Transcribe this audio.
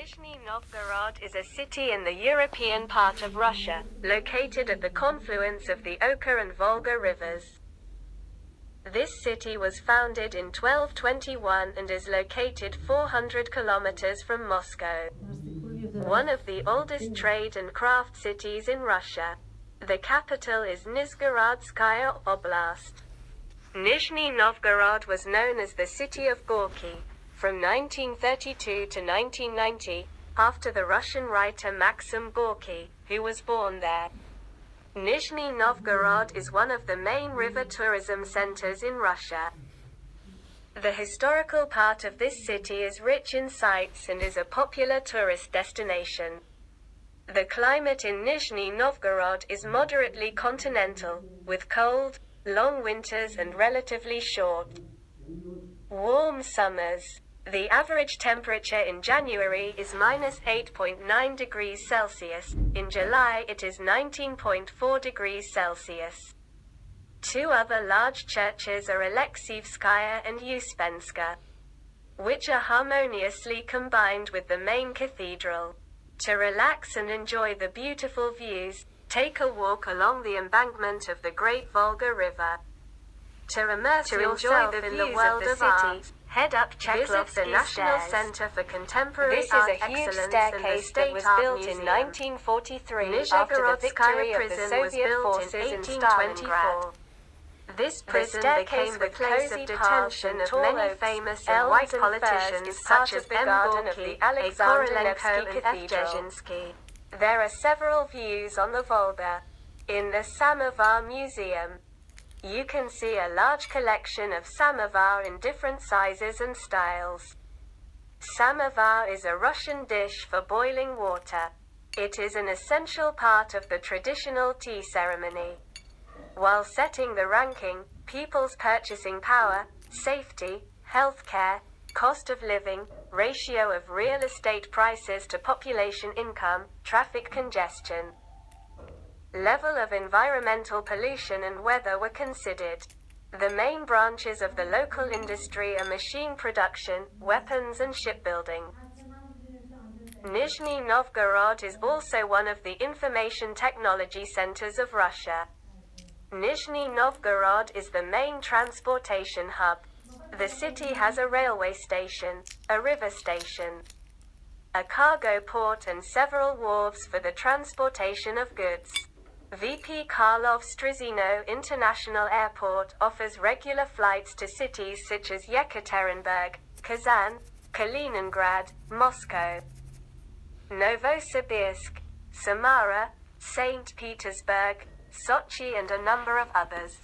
Nizhny Novgorod is a city in the European part of Russia, located at the confluence of the Oka and Volga rivers. This city was founded in 1221 and is located 400 kilometers from Moscow. One of the oldest trade and craft cities in Russia. The capital is Nizhgorodskaya Oblast. Nizhny Novgorod was known as the city of Gorky from 1932 to 1990, after the Russian writer Maxim Gorky, who was born there. Nizhny Novgorod is one of the main river tourism centers in Russia. The historical part of this city is rich in sights and is a popular tourist destination. The climate in Nizhny Novgorod is moderately continental, with cold, long winters and relatively short, warm summers. The average temperature in January is -8.9 degrees Celsius, in July it is 19.4 degrees Celsius. Two other large churches are Alexievskaya and Uspenska, which are harmoniously combined with the main cathedral. To relax and enjoy the beautiful views, take a walk along the embankment of the Great Volga River. To immerse yourself in the world of art, head up Cheklovsky the National Center for Contemporary Art Excellence and the State was Art built Museum. in 1943 after the victory of the Soviet forces in Stalingrad. This prison became the place of detention of many famous and white politicians such as M. Gorky, A. Korolenko and F. Dzerzhinsky. There are several views on the Volga. In the Samovar Museum, you can see a large collection of samovar in different sizes and styles. Samovar is a Russian dish for boiling water. It is an essential part of the traditional tea ceremony. While setting the ranking, people's purchasing power, safety, healthcare, cost of living, ratio of real estate prices to population income, traffic congestion, level of environmental pollution and weather were considered. The main branches of the local industry are machine production, weapons and shipbuilding. Nizhny Novgorod is also one of the information technology centers of Russia. Nizhny Novgorod is the main transportation hub. The city has a railway station, a river station, a cargo port and several wharves for the transportation of goods. VP Karlov-Strizhino International Airport offers regular flights to cities such as Yekaterinburg, Kazan, Kaliningrad, Moscow, Novosibirsk, Samara, St. Petersburg, Sochi and a number of others.